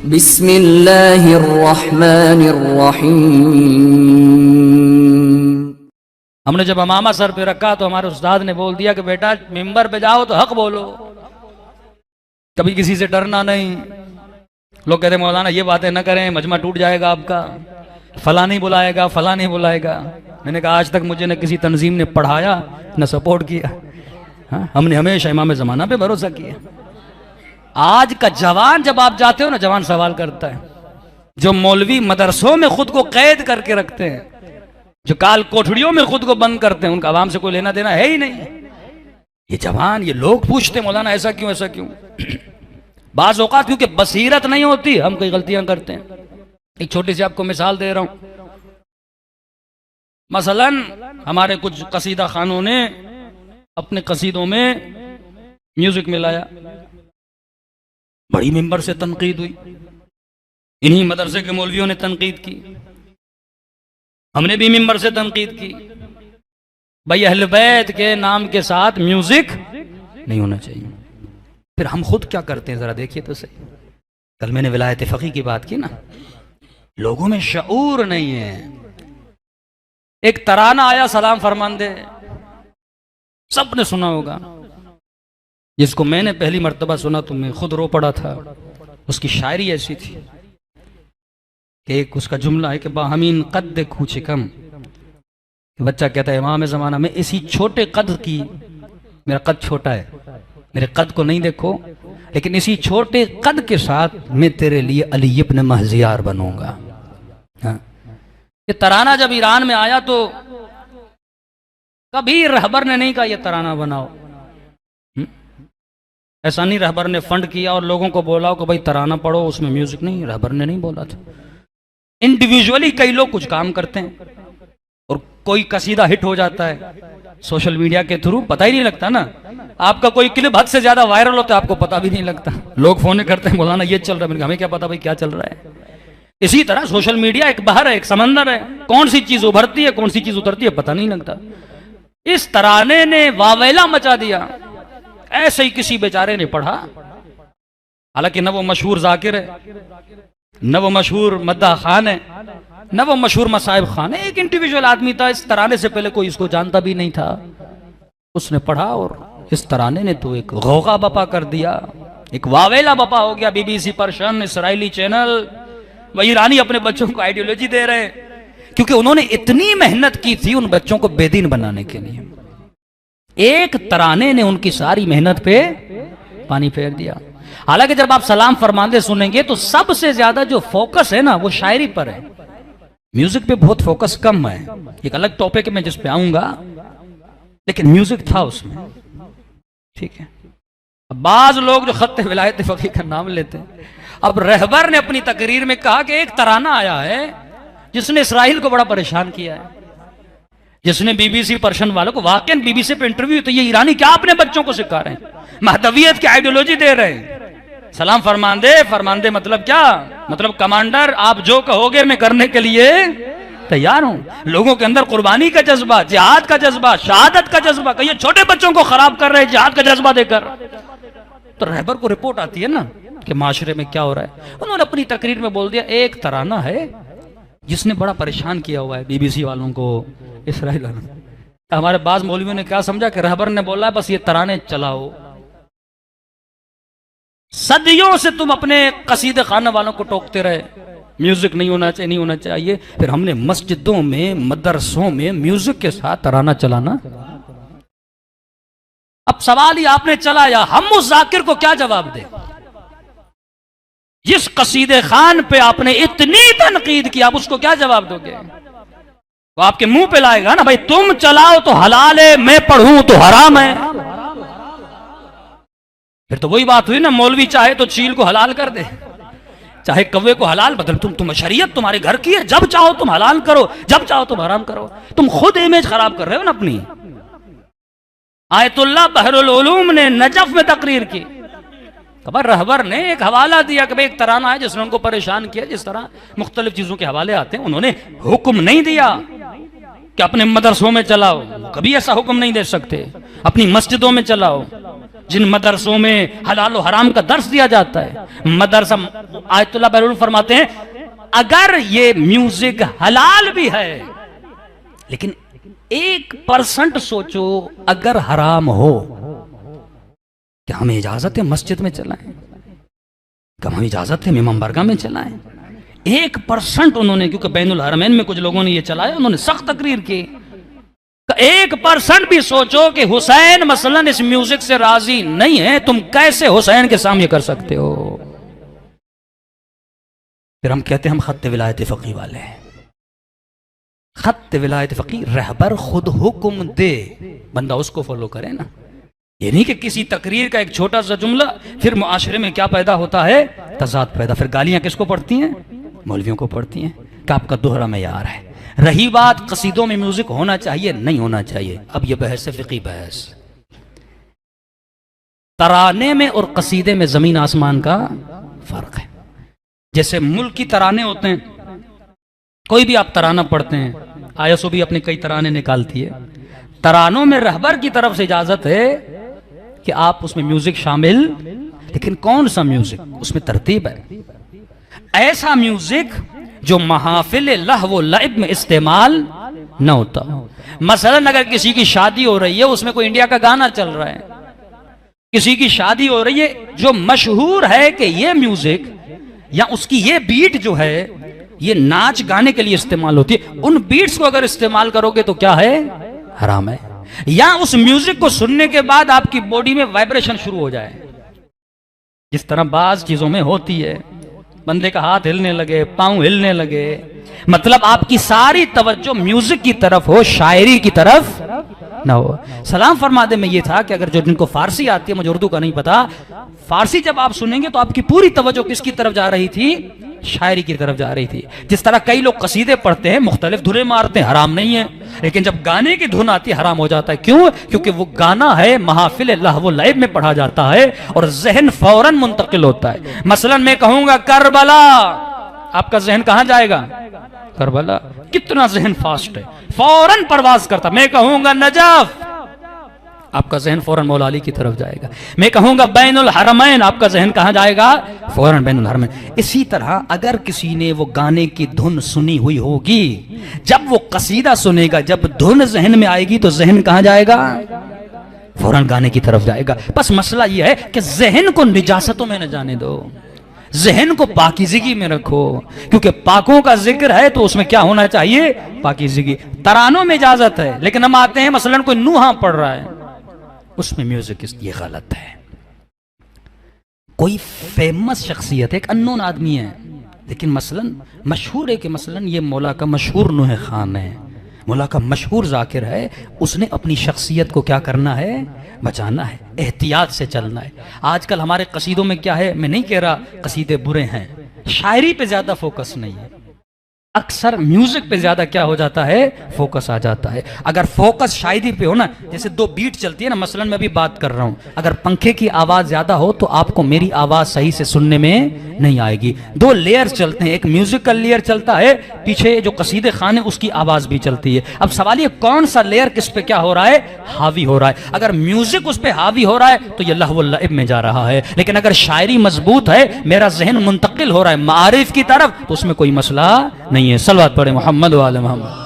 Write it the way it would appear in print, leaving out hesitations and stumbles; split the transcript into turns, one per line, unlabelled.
بسم اللہ الرحمن الرحیم۔
ہم نے جب امامہ سر پہ رکھا تو ہمارے استاد نے بول دیا کہ بیٹا ممبر پہ جاؤ تو حق بولو، کبھی کسی سے ڈرنا نہیں۔ لوگ کہتے ہیں مولانا یہ باتیں نہ کریں، مجمع ٹوٹ جائے گا آپ کا، فلاں نہیں بلائے گا، فلاں نہیں بلائے گا۔ میں نے کہا آج تک مجھے نہ کسی تنظیم نے پڑھایا نہ سپورٹ کیا، ہم نے ہمیشہ امام زمانہ پہ بھروسہ کیا۔ آج کا جوان جب آپ جاتے ہو نا، جوان سوال کرتا ہے، جو مولوی مدرسوں میں خود کو قید کر کے رکھتے ہیں، جو کال کوٹھڑیوں میں خود کو بند کرتے ہیں، ان کا عوام سے کوئی لینا دینا ہے ہی نہیں۔ یہ جوان، یہ لوگ پوچھتے ہیں مولانا ایسا کیوں ایسا کیوں؟ بعض اوقات کیونکہ بصیرت نہیں ہوتی ہم کوئی غلطیاں کرتے ہیں۔ ایک چھوٹی سی آپ کو مثال دے رہا ہوں۔ مثلا ہمارے کچھ قصیدہ خانوں نے اپنے قصیدوں میں میوزک ملایا، بڑی ممبر سے تنقید ہوئی، انہی مدرسے کے مولویوں نے تنقید کی، ہم نے بھی ممبر سے تنقید کی، بھائی اہل بیت کے نام کے ساتھ میوزک نہیں ہونا چاہیے۔ پھر ہم خود کیا کرتے ہیں ذرا دیکھیے تو صحیح۔ کل میں نے ولایت فقیہ کی بات کی نا، لوگوں میں شعور نہیں ہے۔ ایک ترانہ آیا سلام فرماندے، سب نے سنا ہوگا، جس کو میں نے پہلی مرتبہ سنا تو میں خود رو پڑا تھا۔ اس کی شاعری ایسی تھی کہ ایک اس کا جملہ ہے کہ باہمین قد کوچکم، بچہ کہتا ہے امام زمانہ میں اسی چھوٹے قد کی، میرا قد چھوٹا ہے، میرے قد کو نہیں دیکھو، لیکن اسی چھوٹے قد کے ساتھ میں تیرے لیے علی ابن مہزیار بنوں گا۔ یہ ترانہ جب ایران میں آیا تو کبھی رہبر نے نہیں کہا یہ ترانہ بناؤ، ایسا نہیں رہبر نے فنڈ کیا اور لوگوں کو بولا کہ بھائی ترانہ پڑھو اس میں میوزک نہیں، رہبر نے نہیں بولا تھا۔ انڈیویجولی کئی لوگ کچھ کام کرتے ہیں اور کوئی قصیدہ ہٹ ہو جاتا ہے سوشل میڈیا کے تھرو، پتہ ہی نہیں لگتا نا۔ آپ کا کوئی کلپ حد سے زیادہ وائرل ہوتا ہے، آپ کو پتہ بھی نہیں لگتا۔ لوگ فون کرتے ہیں مولانا یہ چل رہا ہے، میں نے کہا ہمیں کیا پتا بھائی کیا چل رہا ہے۔ اسی طرح سوشل میڈیا ایک بحر ہے، ایک سمندر ہے، کون سی چیز ابھرتی ہے کون سی چیز اترتی ہے پتہ نہیں لگتا۔ اس ترانے نے واویلا مچا دیا، ایسے ہی کسی بیچارے نے پڑھا، حالانکہ نہ وہ مشہور ذاکر ہے، نہ وہ مشہور مداح خان ہے، نہ وہ مشہور مصائب خان ہے، ایک انڈیویجول آدمی تھا، اس ترانے سے پہلے کوئی اس کو جانتا بھی نہیں تھا۔ اس نے پڑھا اور اس ترانے نے تو ایک غوغا بپا کر دیا، ایک واویلا بپا ہو گیا۔ BBC پرشن، اسرائیلی چینل، وہ ایرانی اپنے بچوں کو آئیڈیولوجی دے رہے ہیں، کیونکہ انہوں نے اتنی محنت کی تھی ان بچوں کو بے دین بنانے کے لیے۔ ایک ترانے نے ان کی ساری محنت پہ پانی پھیر دیا۔ حالانکہ جب آپ سلام فرماندے سنیں گے تو سب سے زیادہ جو فوکس ہے نا وہ شاعری پر ہے، میوزک پہ بہت فوکس کم ہے۔ ایک الگ ٹاپک ہے میں جس پہ آؤں گا، لیکن میوزک تھا اس میں، ٹھیک ہے۔ اب بعض لوگ جو خط ولایت فقیہ کا نام لیتے ہیں، اب رہبر نے اپنی تقریر میں کہا کہ ایک ترانہ آیا ہے جس نے اسرائیل کو بڑا پریشان کیا ہے، جس نے BBC پرشن والوں کو، واقعاً BBC پہ انٹرویو، تو یہ ایرانی کیا اپنے بچوں کو سکھا رہے ہیں، مہدویت کی آئیڈیولوجی دے رہے ہیں۔ سلام فرماندے مطلب کیا؟ مطلب کمانڈر آپ جو کہو گے میں کرنے کے لیے تیار ہوں۔ لوگوں کے اندر قربانی کا جذبہ، جہاد کا جذبہ، شہادت کا جذبہ، کہ یہ چھوٹے بچوں کو خراب کر رہے ہیں جہاد کا جذبہ دے کر۔ تو رہبر کو رپورٹ آتی ہے نا کہ معاشرے میں کیا ہو رہا ہے۔ انہوں نے اپنی تقریر میں بول دیا ایک ترانہ ہے جس نے بڑا پریشان کیا ہوا ہے BBC والوں کو، اسرائیل والوں کو۔ ہمارے بعض مولویوں نے کیا سمجھا کہ رہبر نے بولا ہے بس یہ ترانے چلاؤ۔ صدیوں سے تم اپنے قصیدہ خانہ والوں کو ٹوکتے رہے، میوزک نہیں ہونا چاہیے، نہیں ہونا چاہیے، پھر ہم نے مسجدوں میں مدرسوں میں میوزک کے ساتھ ترانہ چلانا۔ اب سوال ہی آپ نے چلایا، ہم اس ذاکر کو کیا جواب دیں؟ جس قصیدہ خان پہ آپ نے اتنی تنقید کی، آپ اس کو کیا جواب دو گے؟ وہ آپ کے منہ پہ لائے گا نا، بھائی تم چلاؤ تو حلال ہے، میں پڑھوں تو حرام ہے۔ پھر تو وہی بات ہوئی نا، مولوی چاہے تو چیل کو حلال کر دے، چاہے کوے کو حلال بدل، تم شریعت تمہارے گھر کی ہے، جب چاہو تم حلال کرو، جب چاہو تم حرام کرو۔ تم خود امیج خراب کر رہے ہو نا اپنی۔ آیت اللہ بحر العلوم نے نجف میں تقریر کی، خبر رہبر نے ایک حوالہ دیا کہ ایک ترانہ ہے جس نے ان کو پریشان کیا۔ جس طرح مختلف چیزوں کے حوالے آتے ہیں، انہوں نے حکم نہیں دیا کہ اپنے مدرسوں میں چلاؤ، کبھی ایسا حکم نہیں دے سکتے، اپنی مسجدوں میں چلاؤ، جن مدرسوں میں حلال و حرام کا درس دیا جاتا ہے، مدرسہ آیت اللہ بیرون فرماتے ہیں اگر یہ میوزک حلال بھی ہے لیکن 1% سوچو اگر حرام ہو، کیا ہمیں اجازت ہے مسجد میں چلائیں؟ کیا ہمیں اجازت ہے امام بارگاہ میں چلائیں؟ 1% انہوں نے، کیونکہ بین الحرمین میں کچھ لوگوں نے یہ چلایا، انہوں نے سخت تقریر کی، 1% بھی سوچو کہ حسین مثلا اس میوزک سے راضی نہیں ہے، تم کیسے حسین کے سامنے کر سکتے ہو؟ پھر ہم کہتے ہیں ہم خط ولایت فقی والے ہیں۔ خط ولایت فقی، رہبر خود حکم دے، بندہ اس کو فالو کرے نا، یہ نہیں کہ کسی تقریر کا ایک چھوٹا سا جملہ پھر معاشرے میں کیا پیدا ہوتا ہے؟ تضاد پیدا، پھر گالیاں کس کو پڑتی ہیں؟ مولویوں کو پڑتی ہیں کہ آپ کا دوہرا معیار ہے۔ رہی بات قصیدوں میں میوزک ہونا چاہیے نہیں ہونا چاہیے، اب یہ بحث ہے، فقہی بحث۔ ترانے میں اور قصیدے میں زمین آسمان کا فرق ہے۔ جیسے ملکی ترانے ہوتے ہیں، کوئی بھی آپ ترانہ پڑھتے ہیں، آیسو بھی اپنے کئی ترانے نکالتی ہے، ترانوں میں رہبر کی طرف سے اجازت ہے کہ آپ اس میں میوزک شامل، لیکن کون سا میوزک؟ اس میں ترتیب ہے۔ ایسا میوزک جو محافل لہو و لعب میں استعمال نہ ہوتا، مثلا اگر کسی کی شادی ہو رہی ہے، اس میں کوئی انڈیا کا گانا چل رہا ہے، کسی کی شادی ہو رہی ہے، جو مشہور ہے کہ یہ میوزک یا اس کی یہ بیٹ جو ہے یہ ناچ گانے کے لیے استعمال ہوتی ہے، ان بیٹس کو اگر استعمال کرو گے تو کیا ہے؟ حرام ہے۔ یا اس میوزک کو سننے کے بعد آپ کی باڈی میں وائبریشن شروع ہو جائے، جس طرح بعض چیزوں میں ہوتی ہے، بندے کا ہاتھ ہلنے لگے، پاؤں ہلنے لگے، مطلب آپ کی ساری توجہ میوزک کی طرف ہو، شاعری کی طرف نہ ہو۔ سلام فرما دے میں یہ تھا کہ اگر جو جن کو فارسی آتی ہے، مجھے اردو کا نہیں پتا، فارسی جب آپ سنیں گے تو آپ کی پوری توجہ کس کی طرف جا رہی تھی؟ شاعری کی طرف جا رہی تھی۔ جس طرح کئی لوگ قصیدے پڑھتے ہیں، مختلف دھنیں مارتے ہیں، حرام نہیں ہے، لیکن جب گانے کی دھن آتی ہے حرام ہو جاتا ہے۔ کیوں؟ کیونکہ وہ گانا ہے، محافل لہو و لعب میں پڑھا جاتا ہے اور ذہن فوراً منتقل ہوتا ہے۔ مثلا میں کہوں گا کربلا، آپ کا ذہن کہاں جائے گا؟ کربلا۔ کتنا ذہن فاسٹ ہے، فوراً پرواز کرتا۔ میں کہوں گا نجف، آپ کا ذہن فوراً مولا علی کی طرف جائے گا۔ میں کہوں گا بین الحرمین، آپ کا ذہن کہاں جائے گا؟ فوراً بین الحرمین۔ اسی طرح اگر کسی نے وہ گانے کی دھن سنی ہوئی ہوگی، جب وہ قصیدہ سنے گا، جب دھن ذہن میں آئے گی تو ذہن کہاں جائے گا؟ فوراً گانے کی طرف جائے گا۔ بس مسئلہ یہ ہے کہ ذہن کو نجاستوں میں نہ جانے دو، ذہن کو پاکیزگی میں رکھو، کیونکہ پاکوں کا ذکر ہے تو اس میں کیا ہونا چاہیے؟ پاکیزگی۔ ترانوں میں اجازت ہے، لیکن ہم آتے ہیں مثلا کوئی نوحہ پڑھ رہا ہے، اس میں میوزک، یہ غلط ہے۔ کوئی فیمس شخصیت ہے، ایک انون آدمی ہے، لیکن مثلا مشہور ہے کہ مثلا یہ مولا کا مشہور نوح خان ہے، مولا کا مشہور ذاکر ہے، اس نے اپنی شخصیت کو کیا کرنا ہے؟ بچانا ہے، احتیاط سے چلنا ہے۔ آج کل ہمارے قصیدوں میں کیا ہے؟ میں نہیں کہہ رہا قصیدے برے ہیں، شاعری پہ زیادہ فوکس نہیں ہے، اکثر میوزک پہ زیادہ کیا ہو جاتا ہے؟ فوکس آ جاتا ہے۔ اگر فوکس شاعری پہ ہو نا، جیسے دو بیٹ چلتی ہے نا، مثلا میں بھی بات کر رہا ہوں، اگر پنکھے کی آواز زیادہ ہو تو آپ کو میری آواز صحیح سے سننے میں نہیں آئے گی۔ دو لیئر چلتے ہیں، ایک میوزک کا لیئر چلتا ہے، پیچھے جو قصیدے خان ہے اس کی آواز بھی چلتی ہے۔ اب سوال یہ کون سا لیئر کس پہ کیا ہو رہا ہے؟ حاوی ہو رہا ہے۔ اگر میوزک اس پہ حاوی ہو رہا ہے تو یہ لہو و لعب میں جا رہا ہے، لیکن اگر شاعری مضبوط ہے، میرا ذہن منتقل ہو رہا ہے معارف کی طرف، تو اس میں کوئی مسئلہ نہیں ہے۔ صلوات پڑھیں محمد و آل محمد۔